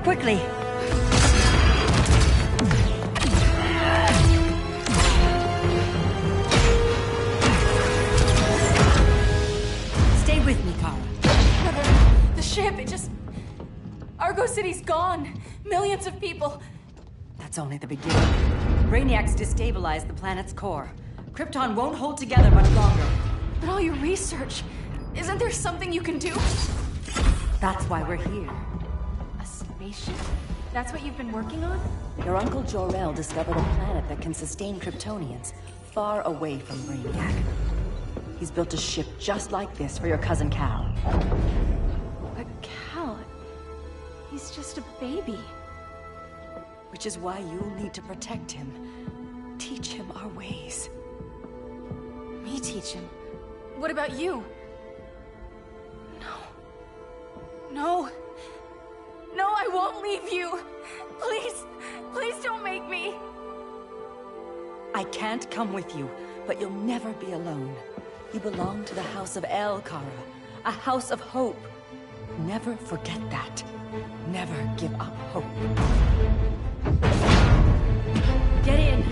quickly. Stay with me, Kara. The ship, it just... Argo City's gone. Millions of people. That's only the beginning. Brainiac's destabilized the planet's core. Krypton won't hold together much longer. But all your research, isn't there something you can do? That's why we're here. A spaceship? That's what you've been working on? Your Uncle Jor-El discovered a planet that can sustain Kryptonians, far away from Brainiac. He's built a ship just like this for your cousin Cal. But Cal... he's just a baby. Which is why you'll need to protect him. Teach him our ways. Me teach him? What about you? No. No, I won't leave you. Please, please don't make me. I can't come with you, but you'll never be alone. You belong to the House of El, Kara. A house of hope. Never forget that. Never give up hope. Get in.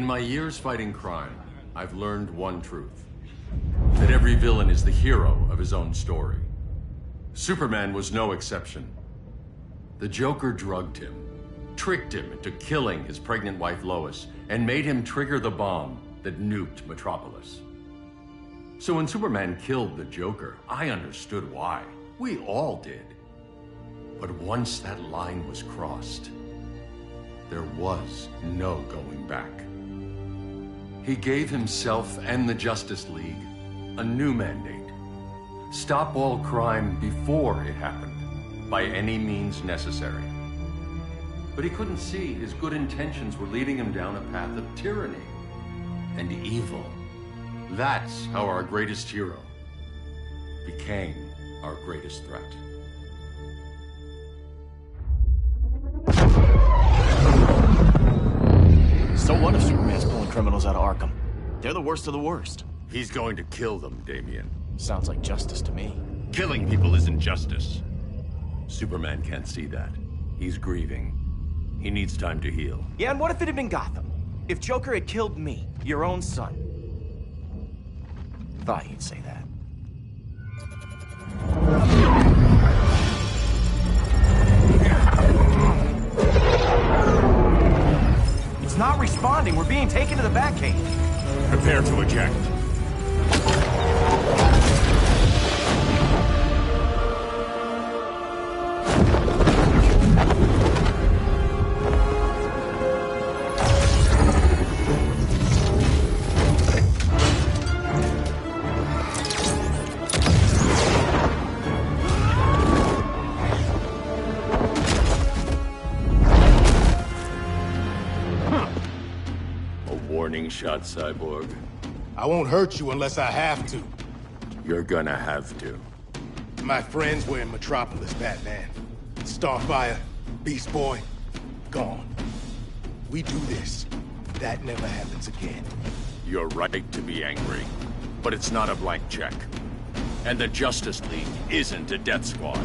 In my years fighting crime, I've learned one truth. That every villain is the hero of his own story. Superman was no exception. The Joker drugged him, tricked him into killing his pregnant wife Lois, and made him trigger the bomb that nuked Metropolis. So when Superman killed the Joker, I understood why. We all did. But once that line was crossed, there was no going back. He gave himself and the Justice League a new mandate. Stop all crime before it happened, by any means necessary. But he couldn't see his good intentions were leading him down a path of tyranny and evil. That's how our greatest hero became our greatest threat. So what if Superman's pulling criminals out of Arkham? They're the worst of the worst. He's going to kill them, Damian. Sounds like justice to me. Killing people isn't justice. Superman can't see that. He's grieving. He needs time to heal. Yeah, and what if it had been Gotham? If Joker had killed me, your own son? Thought you'd say that. It's not responding. We're being taken to the Batcave. Prepare to eject. Warning shot, Cyborg. I won't hurt you unless I have to. You're gonna have to. My friends were in Metropolis, Batman. Starfire, Beast Boy, gone. We do this. That never happens again. You're right to be angry, but it's not a blank check. And the Justice League isn't a death squad.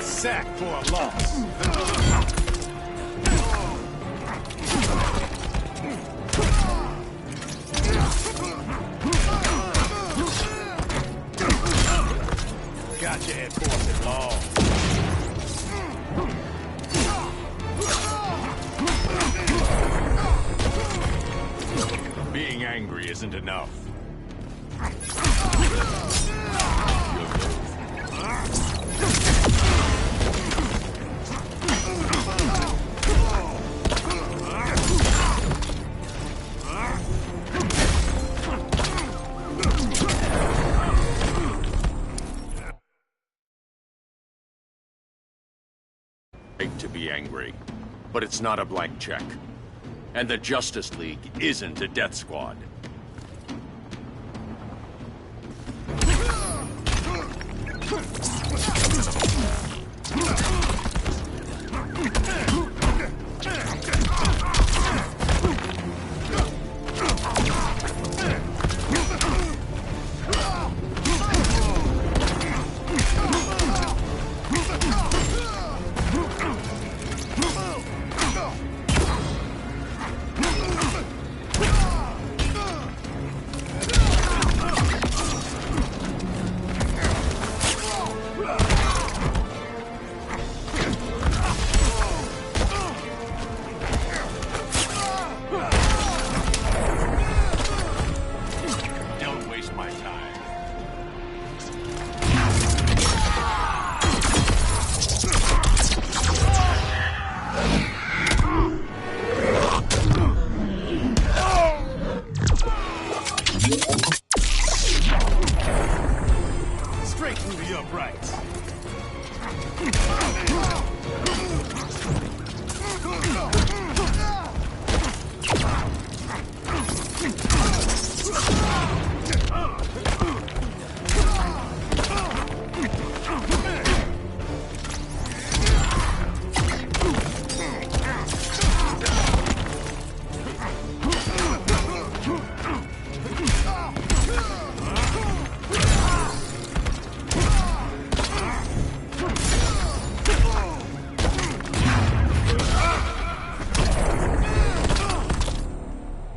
Sack for a loss. Got your head forced at law. Being angry isn't enough. To be angry, but it's not a blank check. And the Justice League isn't a death squad.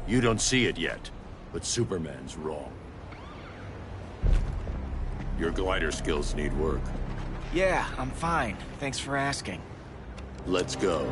You don't see it yet, but Superman's wrong. Your glider skills need work. Yeah, I'm fine. Thanks for asking. Let's go.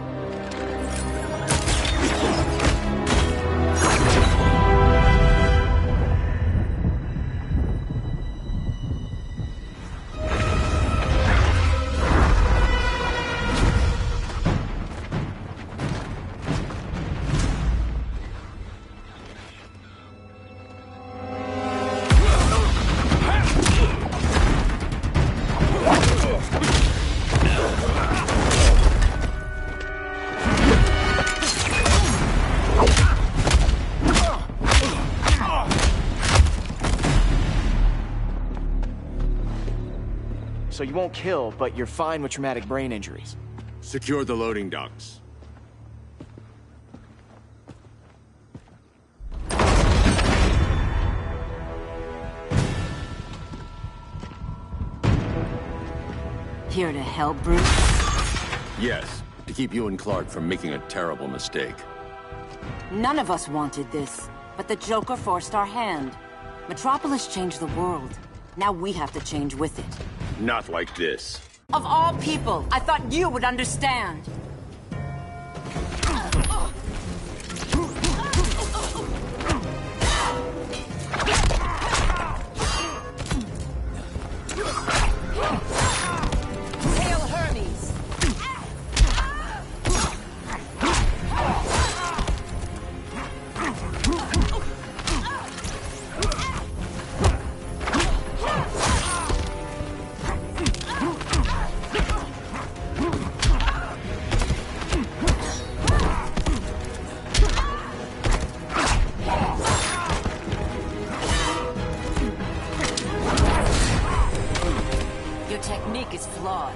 So you won't kill, but you're fine with traumatic brain injuries. Secure the loading docks. Here to help, Bruce? Yes, to keep you and Clark from making a terrible mistake. None of us wanted this, but the Joker forced our hand. Metropolis changed the world. Now we have to change with it. Not like this. Of all people, I thought you would understand. Hail Hermes! Your technique is flawed.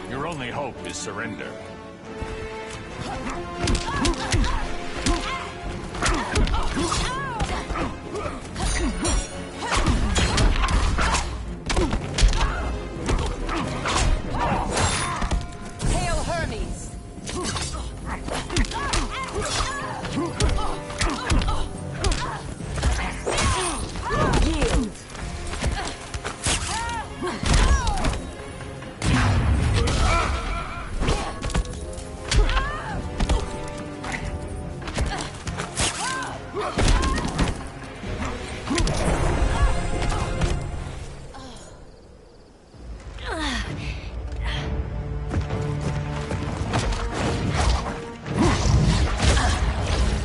Your only hope is surrender. Hail Hermes! Yield!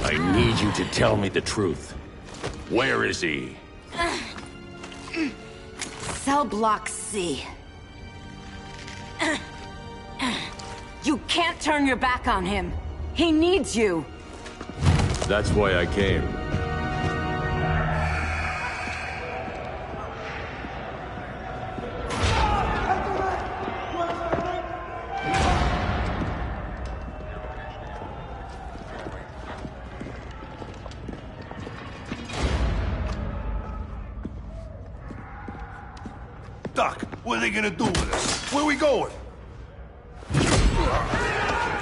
I need you to tell me the truth. Where is he? Cell Block C. You can't turn your back on him. He needs you. That's why I came. Doc, what are they gonna do with us? Where we going?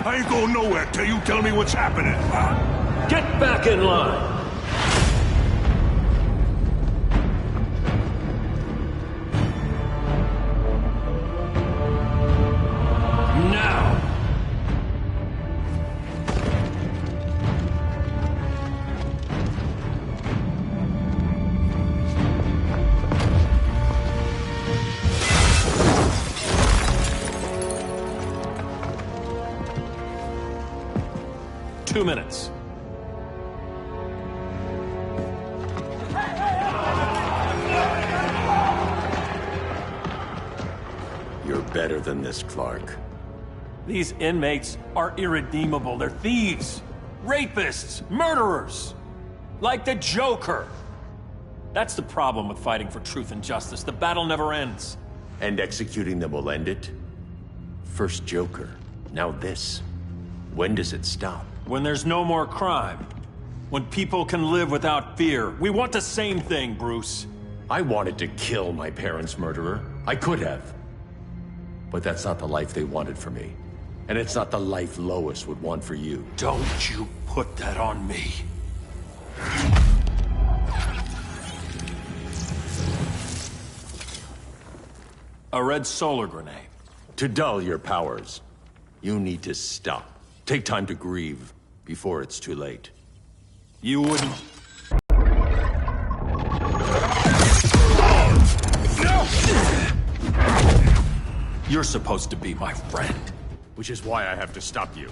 I ain't going nowhere till you tell me what's happening. Get back in line! Now! Two minutes. You're better than this, Clark. These inmates are irredeemable. They're thieves, rapists, murderers. Like the Joker. That's the problem with fighting for truth and justice. The battle never ends. And executing them will end it? First Joker, now this. When does it stop? When there's no more crime. When people can live without fear. We want the same thing, Bruce. I wanted to kill my parents' murderer. I could have. But that's not the life they wanted for me. And it's not the life Lois would want for you. Don't you put that on me. A red solar grenade. To dull your powers, you need to stop. Take time to grieve before it's too late. You wouldn't... You're supposed to be my friend. Which is why I have to stop you.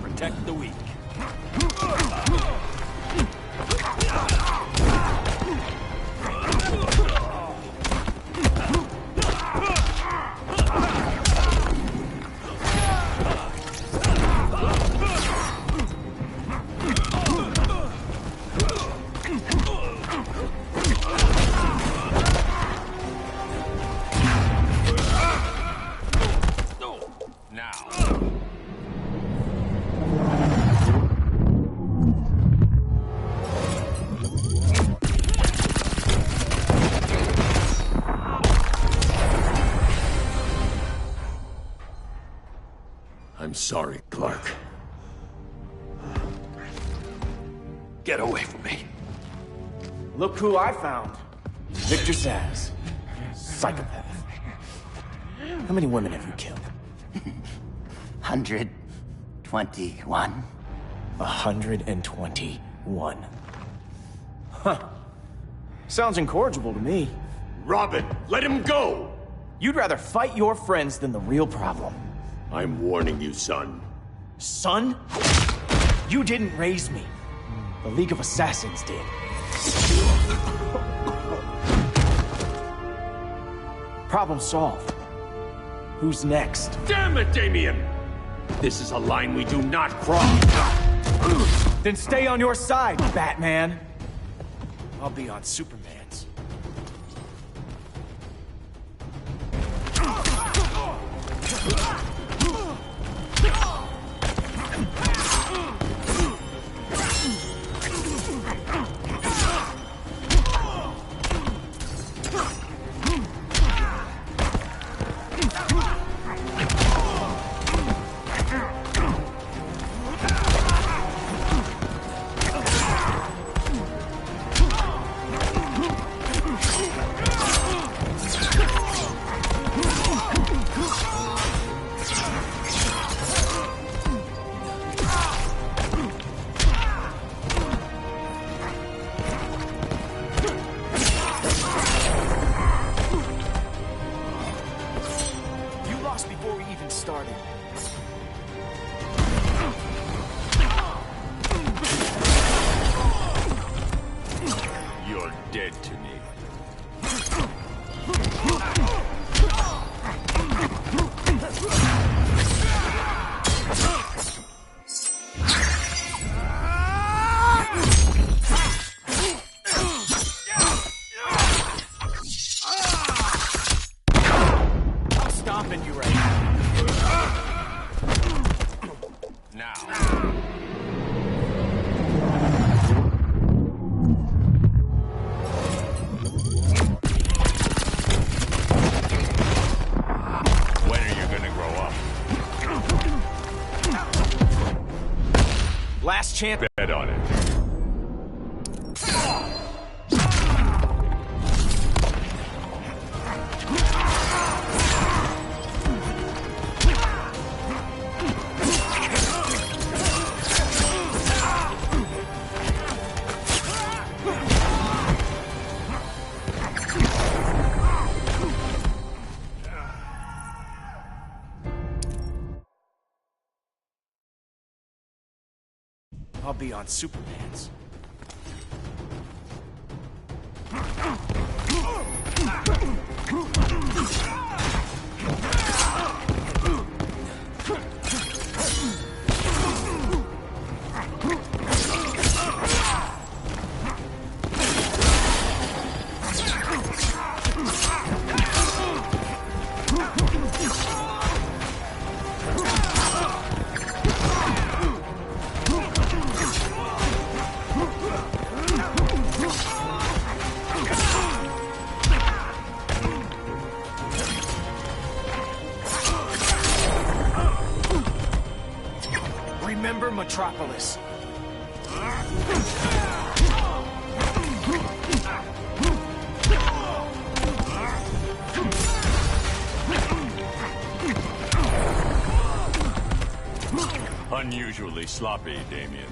Protect the weak. I'm sorry, Clark. Get away from me. Look who I found. Victor Zsasz. Psychopath. How many women have you killed? 121. 121. Huh. Sounds incorrigible to me. Robin, let him go! You'd rather fight your friends than the real problem. I'm warning you, son. Son? You didn't raise me. The League of Assassins did. Problem solved. Who's next? Damn it, Damien! This is a line we do not cross. Then stay on your side, Batman. I'll be on Superman's. Before we even started. You're dead to me. I'm stomping you right now. Last chance. Bet on it. I'll be on Superman's. Remember Metropolis. Unusually sloppy, Damien.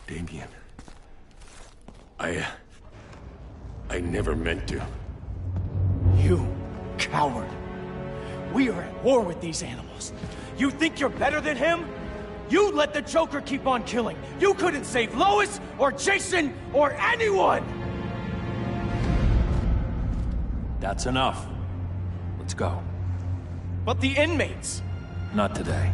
Damien. I never meant to. You coward. We are at war with these animals. You think you're better than him? You let the Joker keep on killing. You couldn't save Lois or Jason or anyone! That's enough. Let's go. But the inmates. Not today.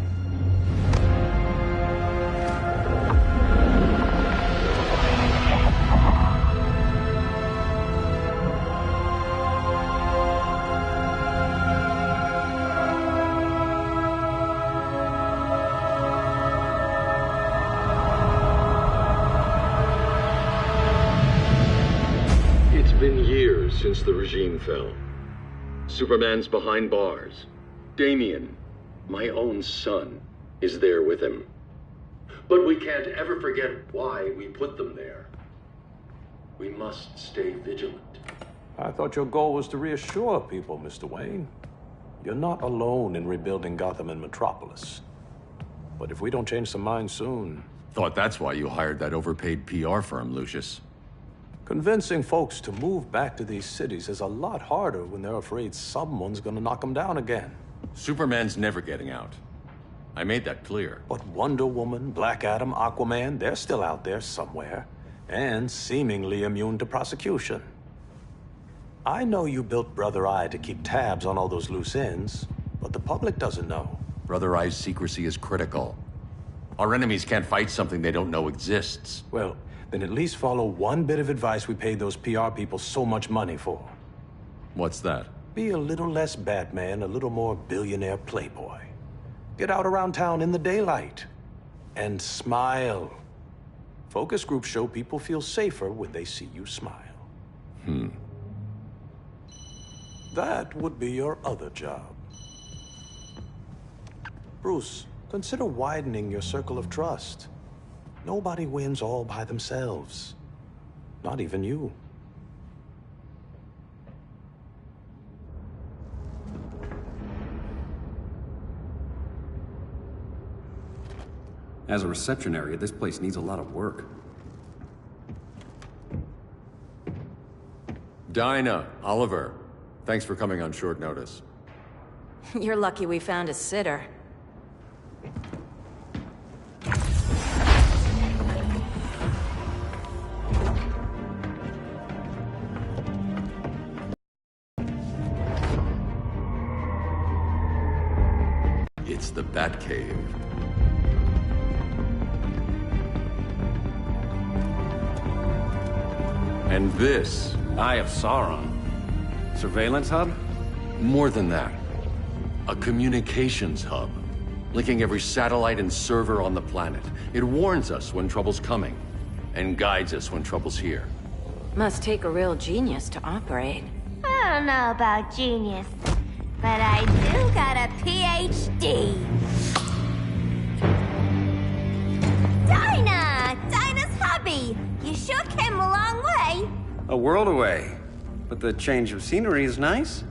It's been years since the regime fell. Superman's behind bars. Damien, my own son, is there with him. But we can't ever forget why we put them there. We must stay vigilant. I thought your goal was to reassure people, Mr. Wayne. You're not alone in rebuilding Gotham and Metropolis. But if we don't change some minds soon... Thought that's why you hired that overpaid PR firm, Lucius. Convincing folks to move back to these cities is a lot harder when they're afraid someone's gonna knock them down again. Superman's never getting out. I made that clear. But Wonder Woman, Black Adam, Aquaman, they're still out there somewhere. And seemingly immune to prosecution. I know you built Brother Eye to keep tabs on all those loose ends, but the public doesn't know. Brother Eye's secrecy is critical. Our enemies can't fight something they don't know exists. Well, then at least follow one bit of advice we paid those PR people so much money for. What's that? Be a little less Batman, a little more billionaire playboy. Get out around town in the daylight. And smile. Focus groups show people feel safer when they see you smile. That would be your other job. Bruce, consider widening your circle of trust. Nobody wins all by themselves. Not even you. As a reception area, this place needs a lot of work. Dinah, Oliver, thanks for coming on short notice. You're lucky we found a sitter. It's the Batcave. And this, Eye of Sauron. Surveillance hub? more than that. A communications hub, linking every satellite and server on the planet. It warns us when trouble's coming, and guides us when trouble's here. Must take a real genius to operate. I don't know about genius, but I do got a PhD. Dinah's hubby! You sure came a long way. A world away. But the change of scenery is nice.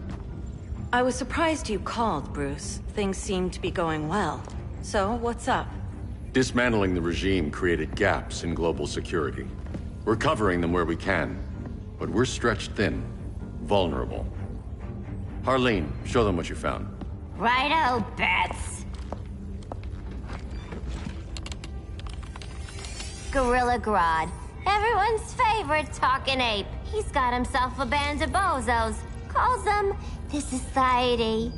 I was surprised you called, Bruce. Things seem to be going well. So, what's up? Dismantling the regime created gaps in global security. We're covering them where we can, but we're stretched thin, vulnerable. Harleen, show them what you found. Righto, Bats. Gorilla Grodd. Everyone's favorite talking ape. He's got himself a band of bozos. Calls them the Society.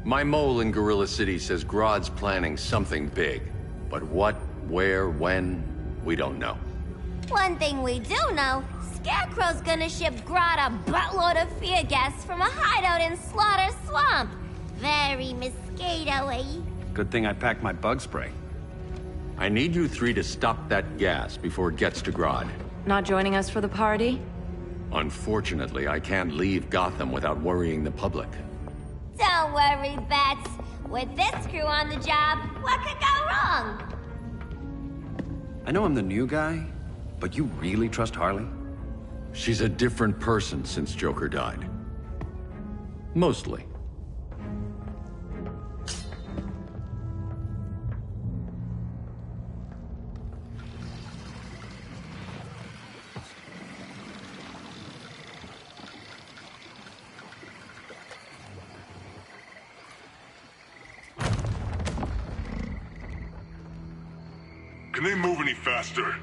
My mole in Gorilla City says Grodd's planning something big. But what, where, when, we don't know. One thing we do know, Scarecrow's gonna ship Grodd a buttload of fear gas from a hideout in Slaughter Swamp. Very mosquito-y. Good thing I packed my bug spray. I need you three to stop that gas before it gets to Grodd. Not joining us for the party? Unfortunately, I can't leave Gotham without worrying the public. Don't worry, Bats. With this crew on the job, what could go wrong? I know I'm the new guy, but you really trust Harley? She's a different person since Joker died. Mostly. Can they move any faster?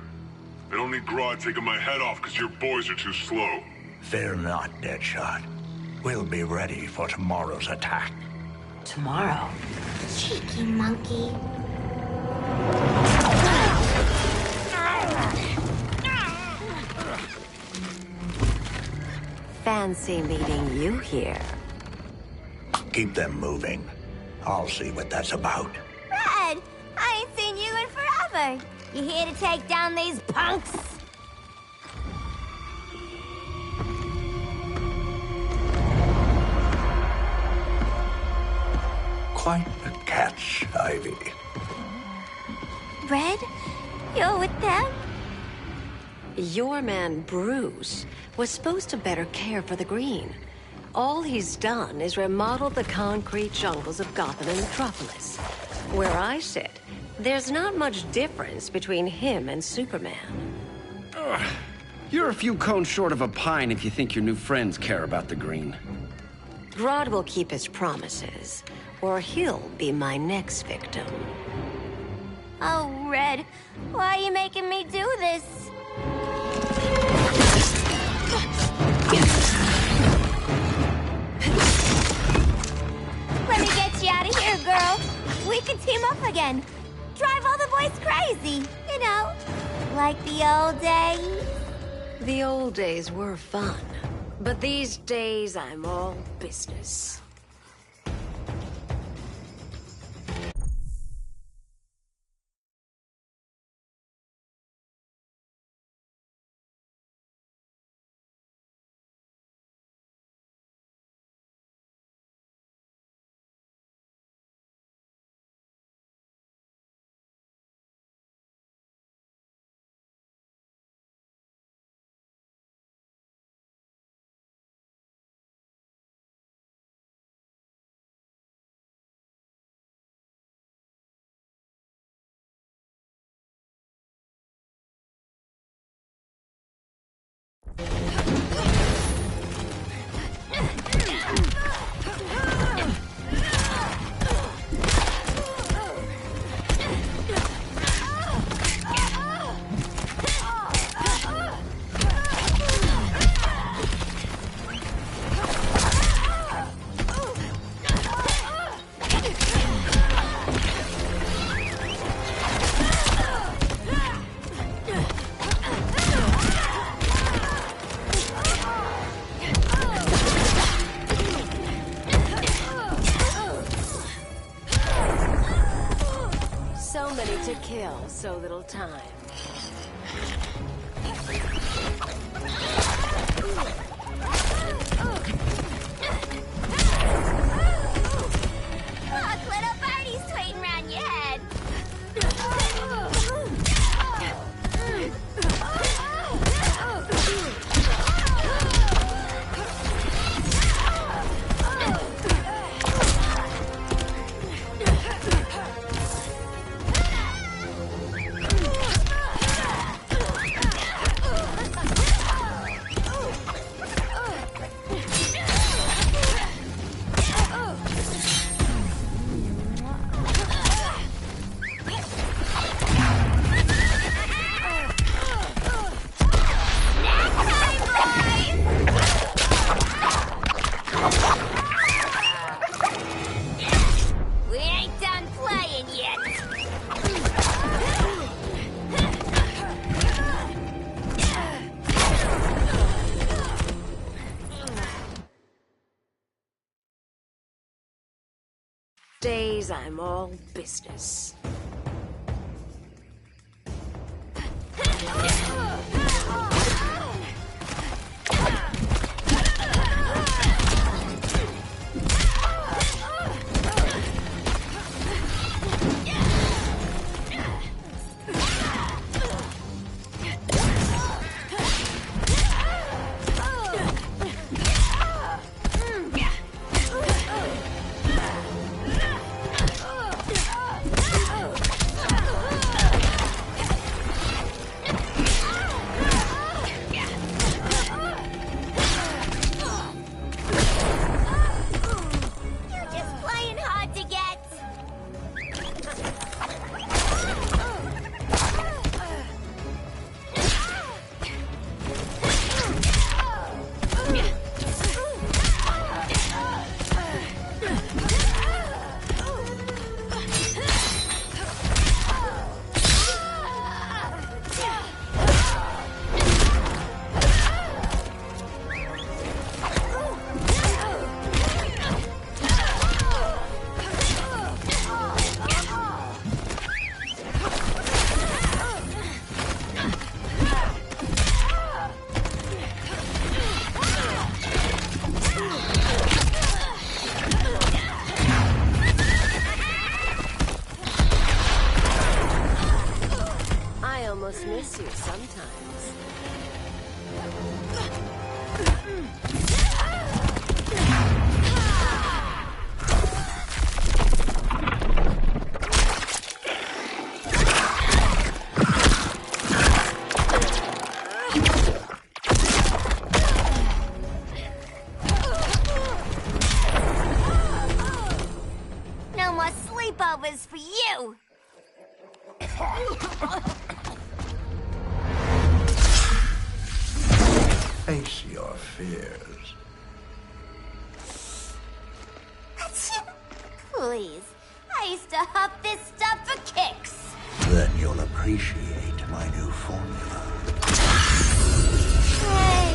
I don't need Grodd taking my head off because your boys are too slow. Fear not, Deadshot. We'll be ready for tomorrow's attack. Tomorrow? Cheeky monkey. Fancy meeting you here. Keep them moving. I'll see what that's about. Red, I ain't seen you in forever. You here to take down these punks? Quite the catch, Ivy. Red, you're with them? Your man, Bruce, was supposed to better care for the green. All he's done is remodel the concrete jungles of Gotham and Metropolis. Where I sit, there's not much difference between him and Superman. You're a few cones short of a pine if you think your new friends care about the green. Grodd will keep his promises, or he'll be my next victim. Oh, Red, why are you making me do this? Let me get you out of here, girl. We can team up again. Drive all the boys crazy, you know, like the old days. The old days were fun, but these days I'm all business. kill so little time? Look, little birdie's twitting around your head. We ain't done playing yet. Days I'm all business. You're just playing hard to get. I almost miss you sometimes. No more sleepovers for you. Face your fears. Please. I used to huff this stuff for kicks. Then you'll appreciate my new formula. Hey.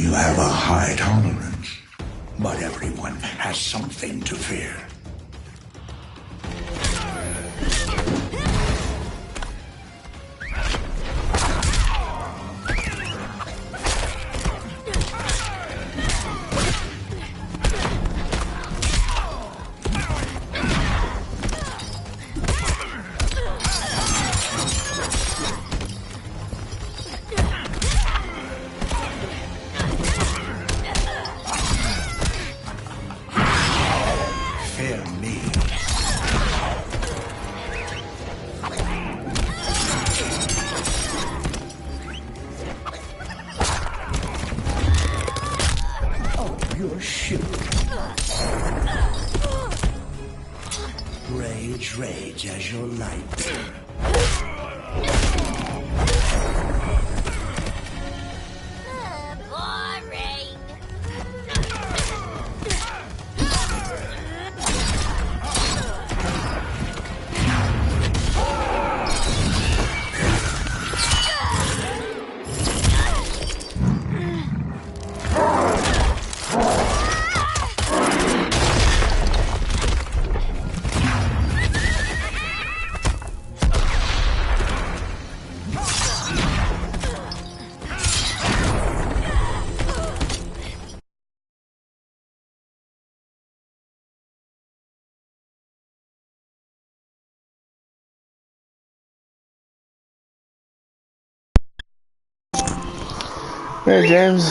You have a high tolerance, but everyone has something to fear. Fear me. Oh, you're shooting. Rage, rage as your light. Boring. Hey, James.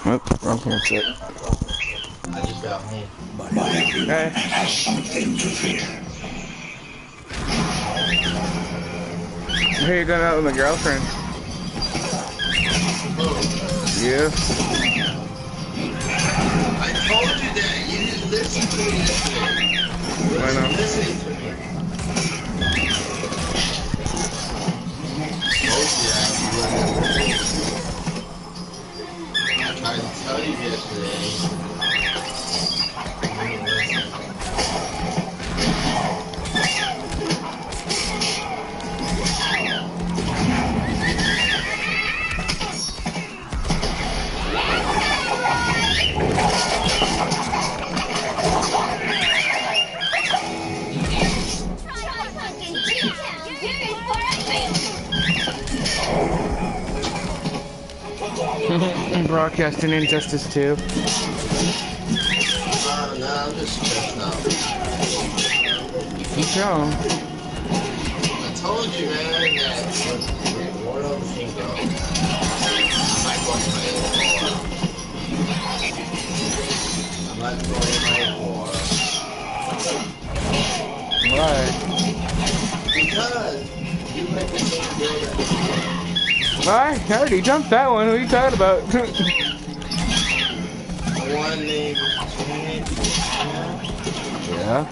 Oh, wrong handset. I just got home. But everyone has something to fear. I hear you're going out with my girlfriend. Yeah. I told you that. You didn't listen to me yesterday. You weren't listening to me. I told you that. You weren't listening. I tried to tell you yesterday. You didn't listen. Broadcasting Injustice 2. No, I'm just stressed out. You tell him. I told you, man, that one of them can go. I might go to my I might go to my Why? Because you make the same deal. Why? I already jumped that one. What are you talking about? The one named Yeah.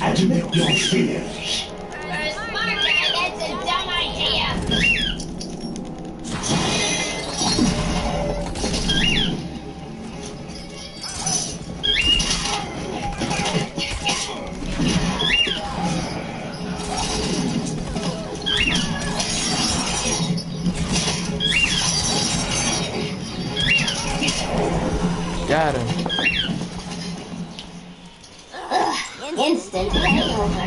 Admit your fears. For a smart guy, that's a dumb idea. Got him. Instant takeover.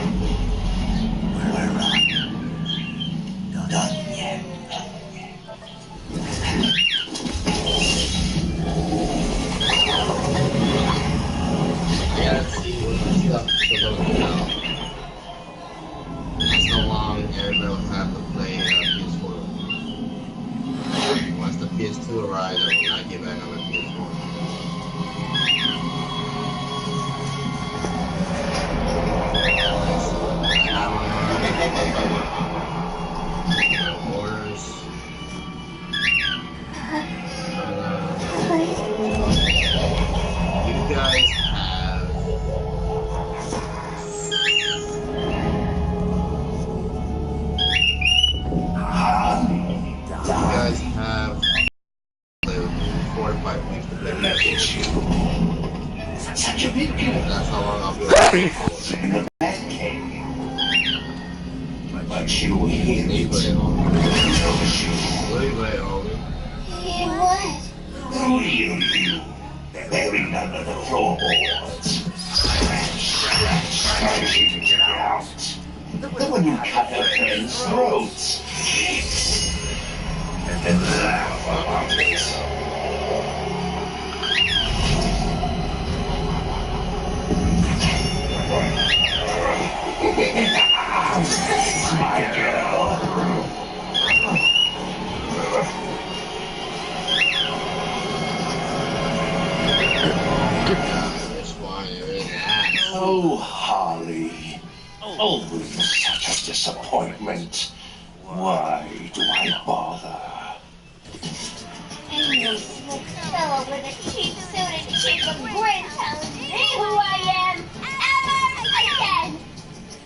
Done yet. I gotta see what the stuff's supposed to know. That's how long everybody will have to play PS4. Once the PS2 arrives, I will not get back on the PS4. Orders. You guys have like 4 to 5 weeks to play. Look at you. Such a big deal. That's how long I'll be. But you hear Stay it. playing on. What are you playing on? What? Who are you? Buried under the floorboards. Scratch you to get out. The one you cut her friend's throats. And then laugh about it. My girl. Oh, Harley. Always such a disappointment. Why do I bother? Ain't no slick fella with a cheap suit and cheap of grin telling me who I am ever again.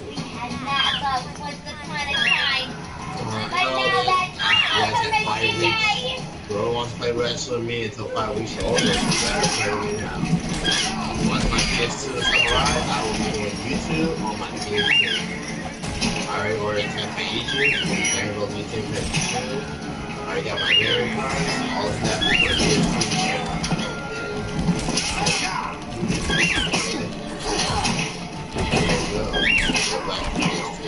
We had knockoffs once upon a time, but now that's ultimate decay. Bro wants to play wrestling with me until 5 weeks old. You better play with me now. Once my PS2 is arrived, I will be doing YouTube on my PS2. I already ordered 10 pages. I'm going to be 10 pages. I already got my memory cards. All of that for PS2. Go back to PS2.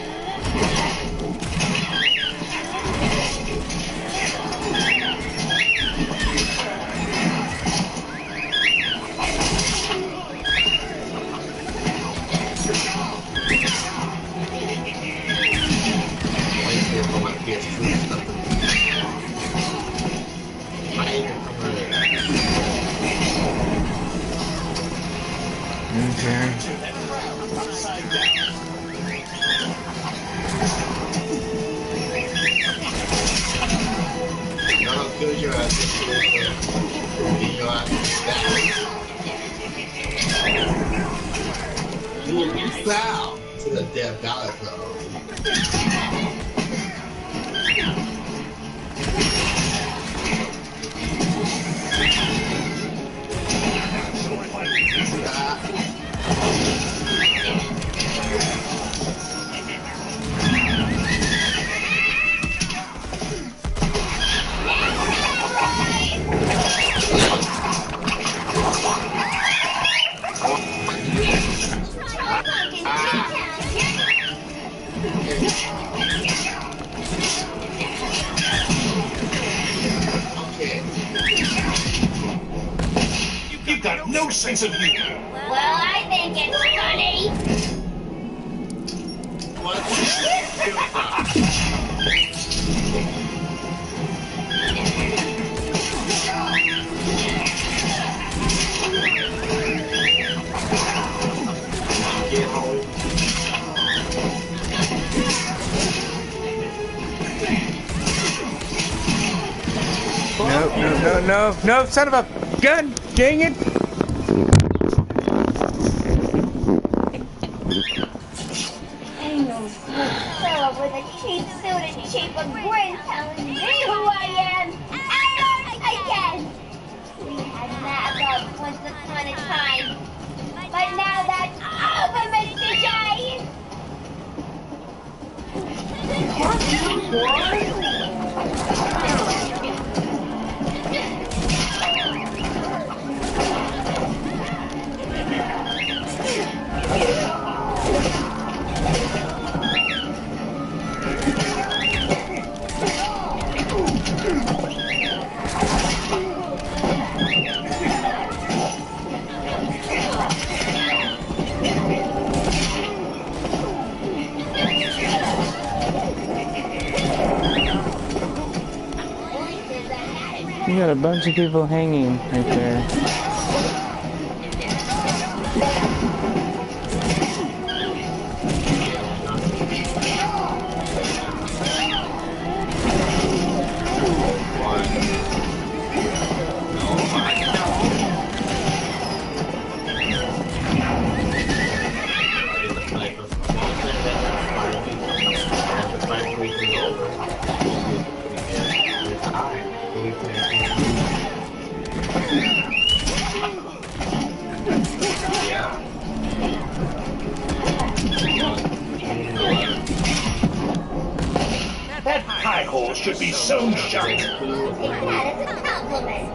pow to the Death Valley Club. You've got no sense of humor. Well, I think it's funny. No, son of a gun! Dang it! Ain't no fella with a cheap suit and cheap grin telling me who I am ever again. We had that once upon a time, but now that's over, Mr. J. You got a bunch of people hanging right there. That pie hole should be sewn shut. Take that as a compliment.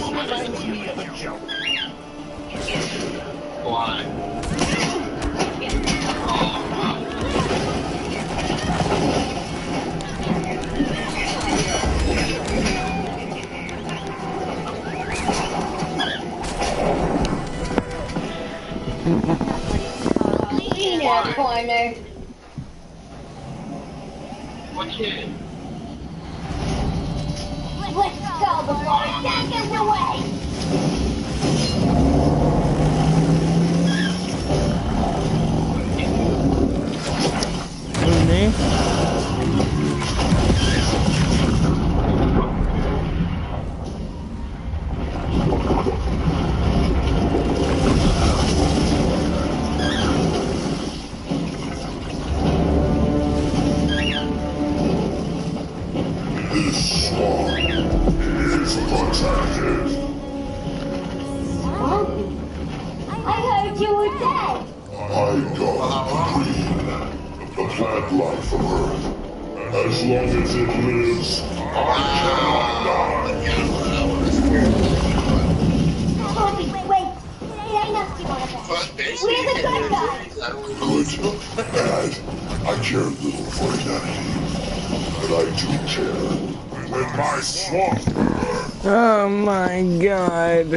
Reminds me of a joke. Why? In a corner. What kid? Let's go before Jack gets away. Who, me? This swamp is protected. I heard you were dead. I got the plant life from Earth. As long as it lives, I cannot die. Bobby, wait. It ain't us you want to bet. We're the good guys. Good, bad, I care little for humanity. But I do care when my swamp burns. Oh my god.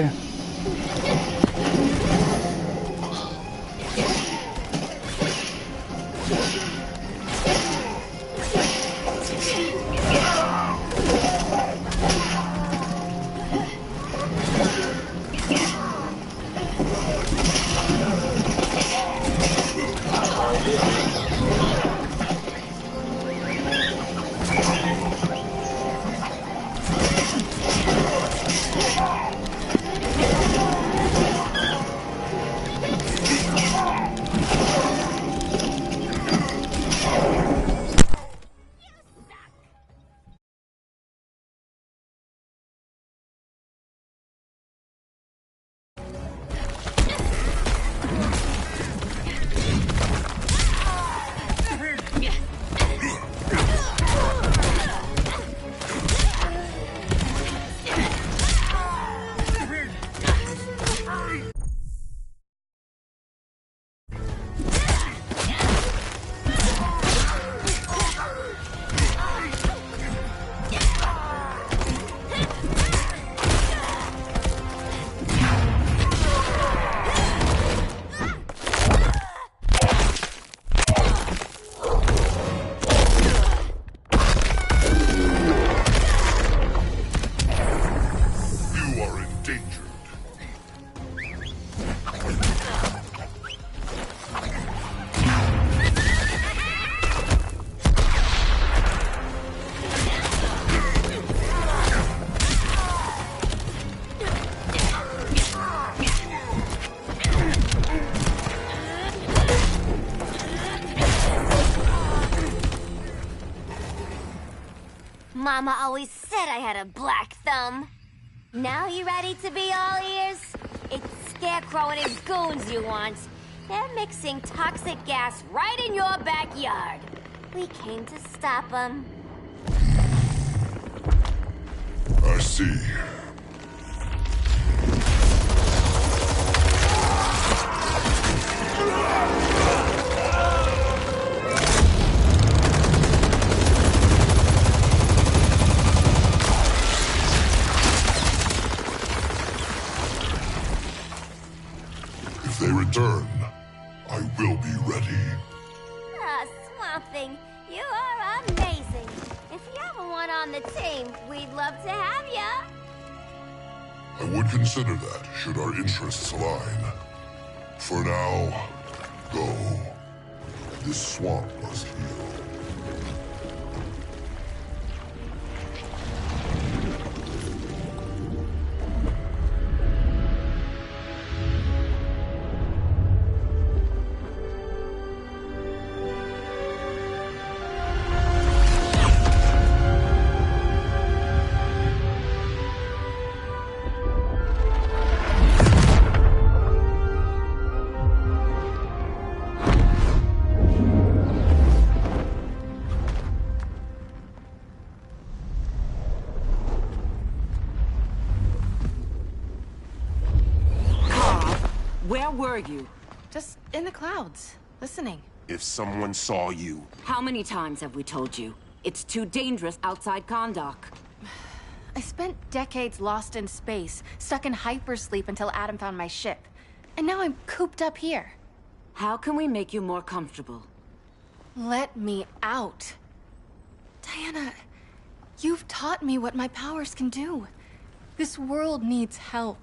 Mama always said I had a black thumb. Now you ready to be all ears? It's Scarecrow and his goons you want. They're mixing toxic gas right in your backyard. We came to stop them. I see. If they return, I will be ready. Ah, Swamp Thing, you are amazing. If you ever want on the team, we'd love to have ya. I would consider that, should our interests align. For now, go. This swamp must heal. Where were you? Just in the clouds, listening. If someone saw you... How many times have we told you? It's too dangerous outside Kahndaq. I spent decades lost in space, stuck in hypersleep until Adam found my ship. And now I'm cooped up here. How can we make you more comfortable? Let me out. Diana, you've taught me what my powers can do. This world needs help.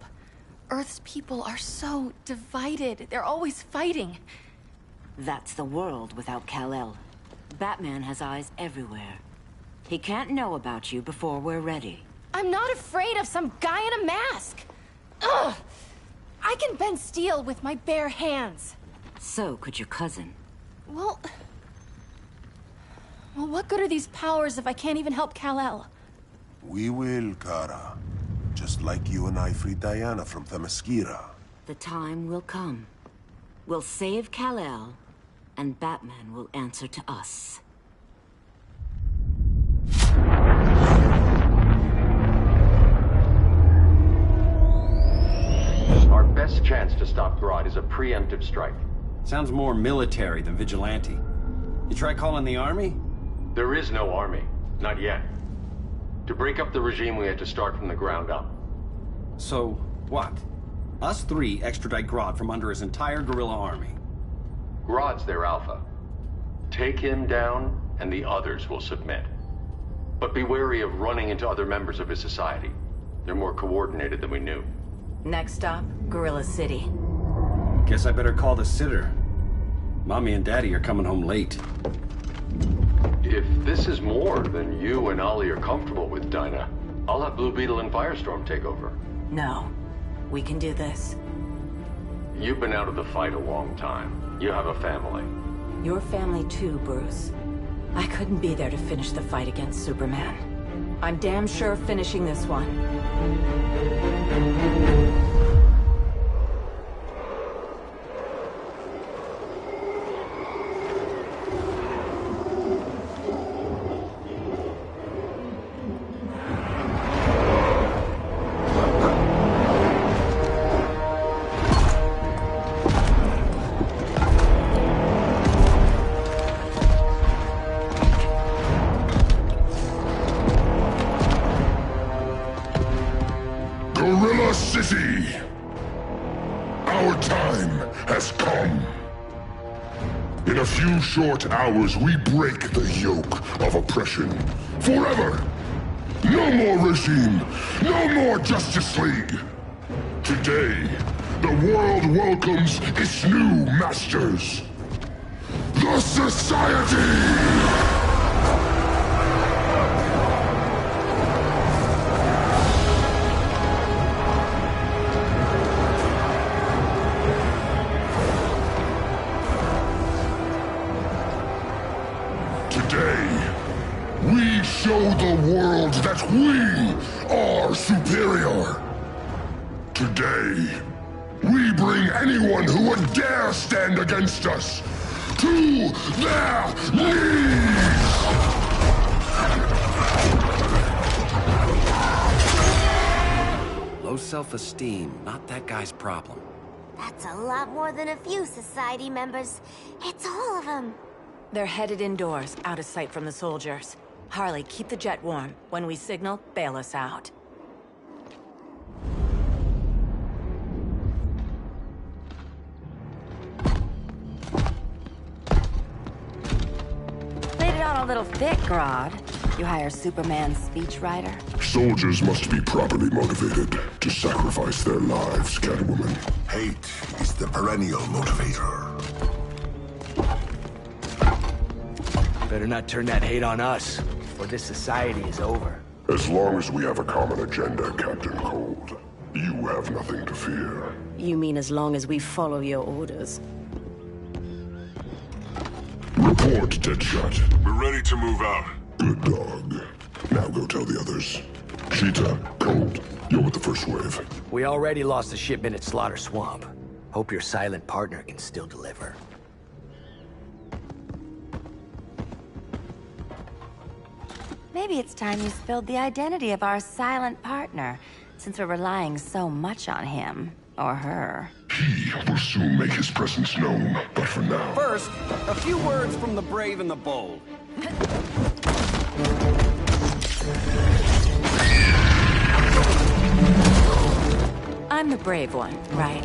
Earth's people are so divided. They're always fighting. That's the world without Kal-El. Batman has eyes everywhere. He can't know about you before we're ready. I'm not afraid of some guy in a mask. Ugh! I can bend steel with my bare hands. So could your cousin. Well, what good are these powers if I can't even help Kal-El? We will, Kara. Just like you and I freed Diana from Themyscira. The time will come. We'll save Kal-El, and Batman will answer to us. Our best chance to stop Grodd is a preemptive strike. Sounds more military than vigilante. You try calling the army? There is no army. Not yet. To break up the regime, we had to start from the ground up. So, what? Us three extradite Grodd from under his entire guerrilla army. Grodd's their alpha. Take him down, and the others will submit. But be wary of running into other members of his society. They're more coordinated than we knew. Next stop, Gorilla City. Guess I better call the sitter. Mommy and Daddy are coming home late. If this is more than you and Ollie are comfortable with, Dinah, I'll have Blue Beetle and Firestorm take over. No. We can do this. You've been out of the fight a long time. You have a family. Your family too, Bruce. I couldn't be there to finish the fight against Superman. I'm damn sure finishing this one. Gorilla City! Our time has come. In a few short hours, we break the yoke of oppression. Forever! No more regime! No more Justice League! Today, the world welcomes its new masters. The Society! Today, We show the world that we are superior. Today, we bring anyone who would dare stand against us to their knees! Low self-esteem, not that guy's problem. That's a lot more than a few society members. It's all of them. They're headed indoors, out of sight from the soldiers. Harley, keep the jet warm. When we signal, bail us out. Laid it on a little thick, Grodd. You hire Superman's speechwriter? Soldiers must be properly motivated to sacrifice their lives, Catwoman. Hate is the perennial motivator. Better not turn that hate on us, or this society is over. As long as we have a common agenda, Captain Cold, you have nothing to fear. You mean as long as we follow your orders? Report, Deadshot. We're ready to move out. Good dog. Now go tell the others. Cheetah, Cold, you're with the first wave. We already lost a shipment at Slaughter Swamp. Hope your silent partner can still deliver. Maybe it's time you spilled the identity of our silent partner, since we're relying so much on him. Or her. He will soon make his presence known, but for now... First, a few words from the brave and the bold. I'm the brave one, right?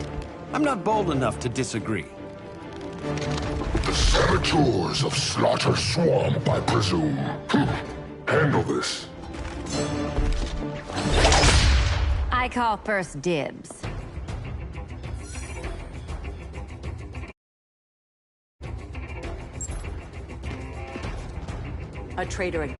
I'm not bold enough to disagree. The saboteurs of Slaughter Swamp, I presume. Handle this. I call first dibs. A traitor